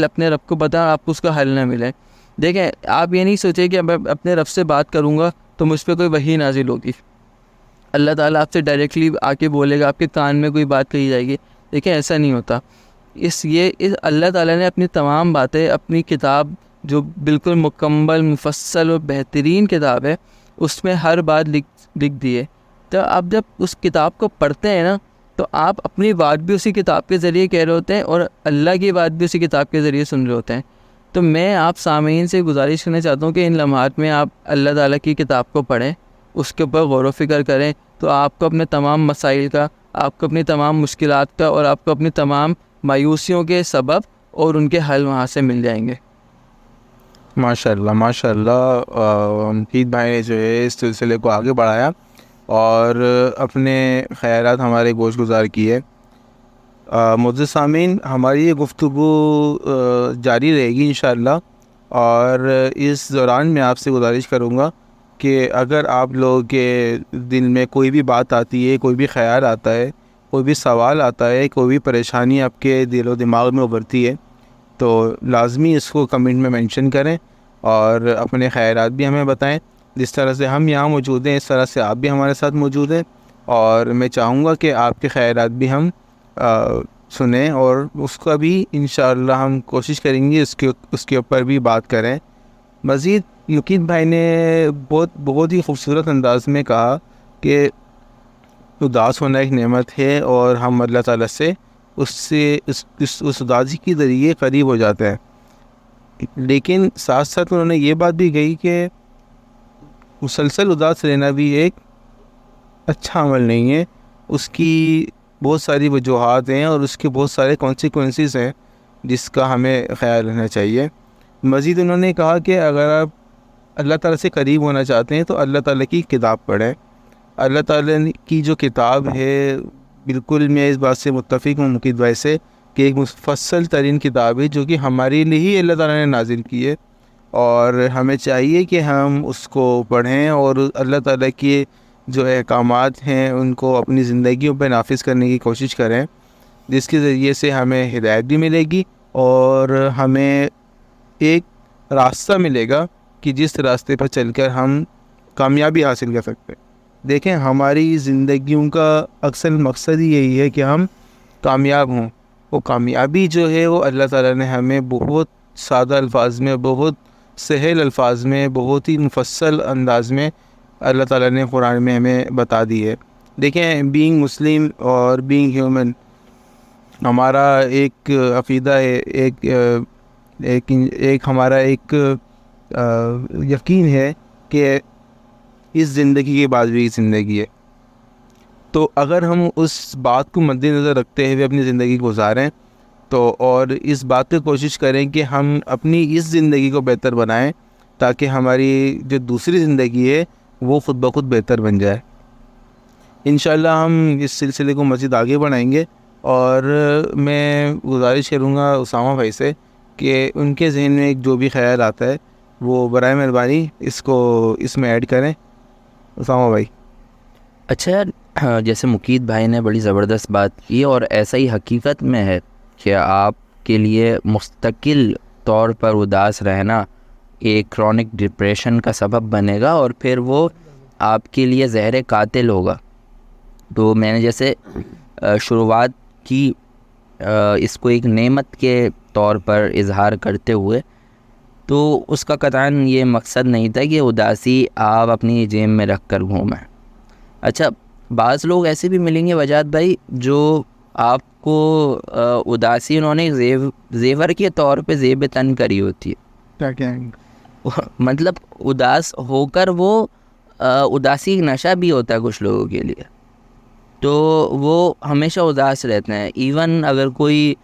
اپنے رب کو بتائیں، آپ کو اس کا حل نہ ملے. دیکھیں آپ یہ نہیں سوچیں کہ میں اپنے رب سے بات کروں گا تو مجھ پہ کوئی وحی نازل ہوگی، اللہ تعالیٰ آپ سے ڈائریکٹلی آ کے بولے گا، آپ کے کان میں کوئی بات کہی جائے گی. دیکھیں ایسا نہیں ہوتا. اللہ تعالیٰ نے اپنی تمام باتیں اپنی کتاب، جو بالکل مکمل مفصل اور بہترین کتاب ہے، اس میں ہر بات لکھ دی ہے. تو آپ جب اس کتاب کو پڑھتے ہیں نا، تو آپ اپنی بات بھی اسی کتاب کے ذریعے کہہ رہے ہوتے ہیں، اور اللہ کی بات بھی اسی کتاب کے ذریعے سن رہے ہوتے ہیں. تو میں آپ سامعین سے گزارش کرنا چاہتا ہوں کہ ان لمحات میں آپ اللہ تعالیٰ کی کتاب کو پڑھیں، اس کے اوپر غور و فکر کریں، تو آپ کو اپنے تمام مسائل کا، آپ کو اپنی تمام مشکلات کا، اور آپ کو اپنی تمام مایوسیوں کے سبب اور ان کے حل وہاں سے مل جائیں گے. ماشاء اللہ ماشاء اللہ. مفید بھائی نے جو ہے اس سلسلے کو آگے بڑھایا اور اپنے خیالات ہمارے گوش گزار کیے. معزز سامعین، ہماری یہ گفتگو جاری رہے گی انشاءاللہ، اور اس دوران میں آپ سے گزارش کروں گا کہ اگر آپ لوگوں کے دل میں کوئی بھی بات آتی ہے، کوئی بھی خیال آتا ہے، کوئی بھی سوال آتا ہے، کوئی بھی پریشانی آپ کے دل و دماغ میں ابھرتی ہے، تو لازمی اس کو کمنٹ میں مینشن کریں اور اپنے خیالات بھی ہمیں بتائیں. جس طرح سے ہم یہاں موجود ہیں اس طرح سے آپ بھی ہمارے ساتھ موجود ہیں, اور میں چاہوں گا کہ آپ کے خیالات بھی ہم سنیں اور اس کا بھی انشاءاللہ ہم کوشش کریں گے اس کے اوپر بھی بات کریں. مزید یقین بھائی نے بہت ہی خوبصورت انداز میں کہا کہ اداس ہونا ایک نعمت ہے اور ہم اللہ تعالیٰ سے اس اداسی کے ذریعے قریب ہو جاتے ہیں. لیکن ساتھ ساتھ انہوں نے یہ بات بھی کہی کہ مسلسل اداس رہنا بھی ایک اچھا عمل نہیں ہے, اس کی بہت ساری وجوہات ہیں اور اس کے بہت سارے کانسیکوینسز ہیں جس کا ہمیں خیال رکھنا چاہیے. مزید انہوں نے کہا کہ اگر آپ اللہ تعالیٰ سے قریب ہونا چاہتے ہیں تو اللہ تعالیٰ کی کتاب پڑھیں. اللہ تعالیٰ کی جو کتاب ہے, بالکل میں اس بات سے متفق ہوں مقید بھائی سے کہ ایک مفصل ترین کتاب ہے جو کہ ہمارے لیے ہی اللہ تعالیٰ نے نازل کی ہے, اور ہمیں چاہیے کہ ہم اس کو پڑھیں اور اللہ تعالیٰ کے جو احکامات ہیں ان کو اپنی زندگیوں پہ نافذ کرنے کی کوشش کریں, جس کے ذریعے سے ہمیں ہدایت بھی ملے گی اور ہمیں ایک راستہ ملے گا کہ جس راستے پر چل کر ہم کامیابی حاصل کر سکتے ہیں. دیکھیں, ہماری زندگیوں کا اکثر مقصد ہی یہی ہے کہ ہم کامیاب ہوں. وہ کامیابی جو ہے وہ اللہ تعالیٰ نے ہمیں بہت سادہ الفاظ میں, بہت سہل الفاظ میں, بہت ہی مفصل انداز میں اللہ تعالیٰ نے قرآن میں ہمیں بتا دی ہے. دیکھیں, بینگ مسلم اور بینگ ہیومن ہمارا ایک عقیدہ ہے, ایک ہمارا ایک یقین ہے کہ اس زندگی کے بعد بھی زندگی ہے. تو اگر ہم اس بات کو مد نظر رکھتے ہوئے اپنی زندگی گزاریں تو اور اس بات کی کوشش کریں کہ ہم اپنی اس زندگی کو بہتر بنائیں تاکہ ہماری جو دوسری زندگی ہے وہ خود بخود بہتر بن جائے. انشاءاللہ ہم اس سلسلے کو مزید آگے بڑھائیں گے, اور میں گزارش کروں گا اسامہ بھائی سے کہ ان کے ذہن میں ایک جو بھی خیال آتا ہے وہ برائے مہربانی اس میں ایڈ کریں. اسامہ بھائی. اچھا یار, جیسے مقید بھائی نے بڑی زبردست بات کی, اور ایسا ہی حقیقت میں ہے کہ آپ کے لیے مستقل طور پر اداس رہنا ایک کرونک ڈپریشن کا سبب بنے گا اور پھر وہ آپ کے لیے زہر قاتل ہوگا. تو میں نے جیسے شروعات کی اس کو ایک نعمت کے طور پر اظہار کرتے ہوئے, تو اس کا قطعاً یہ مقصد نہیں تھا کہ اداسی آپ اپنی جیب میں رکھ کر گھومیں. اچھا, بعض لوگ ایسے بھی ملیں گے وجاد بھائی جو آپ کو اداسی انہوں نے زیور کے طور پہ زیب تن کری ہوتی ہے. مطلب اداس ہو کر وہ اداسی ایک نشہ بھی ہوتا ہے کچھ لوگوں کے لیے, تو وہ ہمیشہ اداس رہتے ہیں. ایون اگر کوئی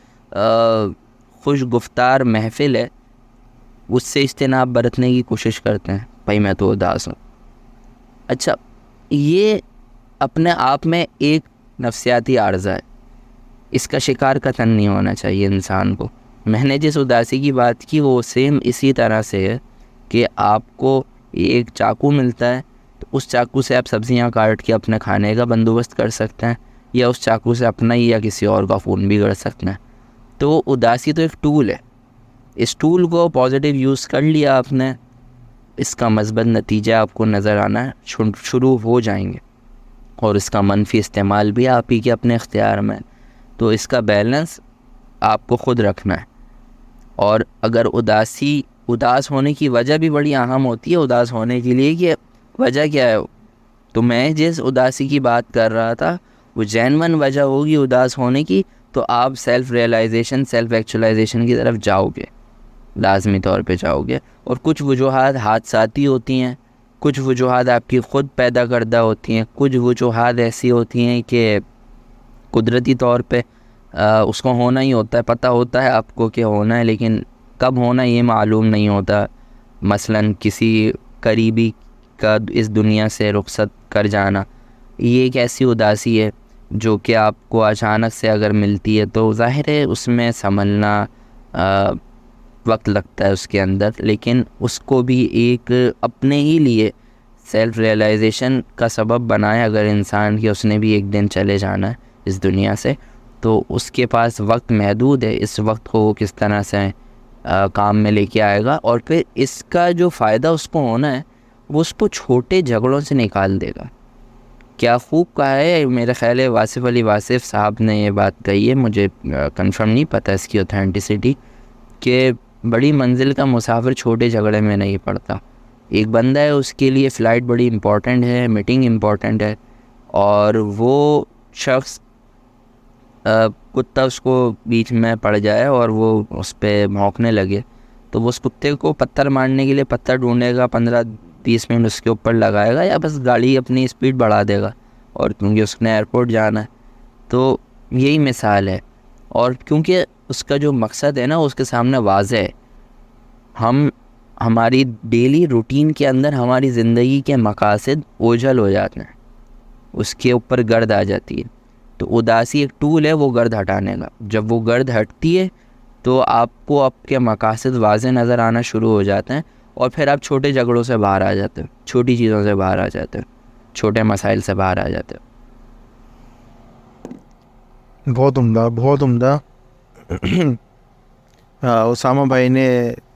خوش گفتار محفل ہے اس سے اجتناب برتنے کی کوشش کرتے ہیں, بھائی میں تو اداس ہوں. اچھا, یہ اپنے آپ میں ایک نفسیاتی عارضہ ہے, اس کا شکار قطعاً نہیں ہونا چاہیے انسان کو. میں نے جس اداسی کی بات کی وہ سیم اسی طرح سے ہے کہ آپ کو ایک چاقو ملتا ہے تو اس چاقو سے آپ سبزیاں کاٹ کے اپنے کھانے کا بندوبست کر سکتے ہیں, یا اس چاقو سے اپنا ہی یا کسی اور کا خون بھی کر سکتے ہیں. تو اداسی تو ایک ٹول ہے, اس ٹول کو پازیٹیو یوز کر لیا آپ نے, اس کا مثبت نتیجہ آپ کو نظر آنا شروع ہو جائیں گے, اور اس کا منفی استعمال بھی آپ ہی کے اپنے اختیار میں. تو اس کا بیلنس آپ کو خود رکھنا ہے. اور اگر اداس ہونے کی وجہ بھی بڑی اہم ہوتی ہے اداس ہونے کے لیے کہ وجہ کیا ہے, تو میں جس اداسی کی بات کر رہا تھا وہ جینون وجہ ہوگی اداس ہونے کی, تو آپ سیلف ریئلائزیشن, سیلف ایکچولائزیشن کی طرف جاؤ گے, لازمی طور پہ جاؤ گے. اور کچھ وجوہات حادثاتی ہوتی ہیں, کچھ وجوہات آپ کی خود پیدا کردہ ہوتی ہیں, کچھ وجوہات ایسی ہوتی ہیں کہ قدرتی طور پہ اس کو ہونا ہی ہوتا ہے, پتہ ہوتا ہے آپ کو کہ ہونا ہے, لیکن کب ہونا یہ معلوم نہیں ہوتا. مثلاً کسی قریبی کا اس دنیا سے رخصت کر جانا, یہ ایک ایسی اداسی ہے جو کہ آپ کو اچانک سے اگر ملتی ہے تو ظاہر ہے اس میں سنبھلنا وقت لگتا ہے اس کے اندر, لیکن اس کو بھی ایک اپنے ہی لیے سیلف ریئلائزیشن کا سبب بنایا اگر انسان کہ اس نے بھی ایک دن چلے جانا ہے اس دنیا سے, تو اس کے پاس وقت محدود ہے، اس وقت کو وہ کس طرح سے کام میں لے کے آئے گا، اور پھر اس کا جو فائدہ اس کو ہونا ہے وہ اس کو چھوٹے جھگڑوں سے نکال دے گا۔ کیا خوب کہا ہے، میرا خیال ہے واصف علی واصف صاحب نے یہ بات کہی ہے، مجھے کنفرم نہیں پتہ اس کی اوتھینٹسٹی، کہ بڑی منزل کا مسافر چھوٹے جھگڑے میں نہیں پڑتا۔ ایک بندہ ہے، اس کے لیے فلائٹ بڑی امپورٹنٹ ہے، میٹنگ امپورٹنٹ ہے، اور وہ شخص کتا اس کو بیچ میں پڑ جائے اور وہ اس پہ بھونکنے لگے، تو وہ اس کتے کو پتھر مارنے کے لیے پتھر ڈھونڈے گا، 15-20 منٹ اس کے اوپر لگائے گا، یا بس گاڑی اپنی اسپیڈ بڑھا دے گا، اور کیونکہ اس نے ایئرپورٹ جانا ہے۔ تو یہی مثال ہے، اور کیونکہ اس کا جو مقصد ہے نا اس کے سامنے واضح ہے، ہماری ڈیلی روٹین کے اندر ہماری زندگی کے مقاصد اوجھل ہو جاتے ہیں، اس کے اوپر گرد آ جاتی ہے، تو اداسی ایک ٹول ہے وہ گرد ہٹانے کا۔ جب وہ گرد ہٹتی ہے تو آپ کو آپ کے مقاصد واضح نظر آنا شروع ہو جاتے ہیں، اور پھر آپ چھوٹے جھگڑوں سے باہر آ جاتے ہیں، چھوٹی چیزوں سے باہر آ جاتے ہیں، چھوٹے مسائل سے باہر آ جاتے ہیں۔ بہت عمدہ، بہت عمدہ۔ اسامہ بھائی نے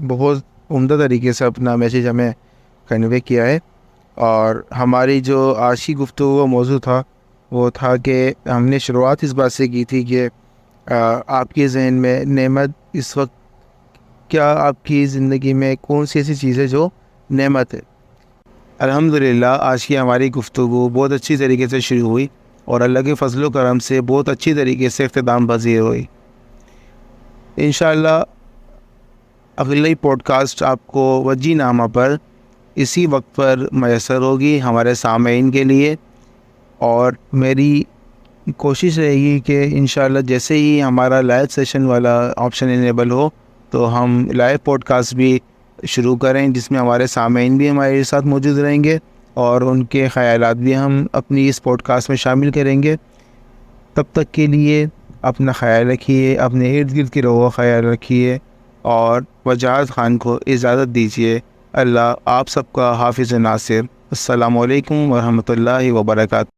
بہت عمدہ طریقے سے اپنا میسیج ہمیں کنوے کیا ہے، اور ہماری جو آج کی گفتگو کا موضوع تھا وہ تھا کہ ہم نے شروعات اس بات سے کی تھی کہ آپ کے ذہن میں نعمت اس وقت کیا، آپ کی زندگی میں کون سی ایسی چیز ہے جو نعمت ہے۔ الحمدللہ آج کی ہماری گفتگو بہت اچھی طریقے سے شروع ہوئی، اور اللہ کے فضل و کرم سے بہت اچھی طریقے سے اختتام پذیر ہوئی۔ انشاءاللہ اگلی پوڈ کاسٹ آپ کو وجی نامہ پر اسی وقت پر میسر ہوگی ہمارے سامعین کے لیے، اور میری کوشش رہے گی کہ انشاءاللہ جیسے ہی ہمارا لائیو سیشن والا آپشن انیبل ہو تو ہم لائیو پوڈ کاسٹ بھی شروع کریں، جس میں ہمارے سامعین بھی ہمارے ساتھ موجود رہیں گے، اور ان کے خیالات بھی ہم اپنی اس پوڈ کاسٹ میں شامل کریں گے۔ تب تک کے لیے اپنا خیال رکھیے، اپنے ارد گرد کے لوگوں کا خیال رکھیے، اور وجاہت خان کو اجازت دیجیے۔ اللہ آپ سب کا حافظ ناصر۔ السلام علیکم ورحمۃ اللہ وبرکاتہ۔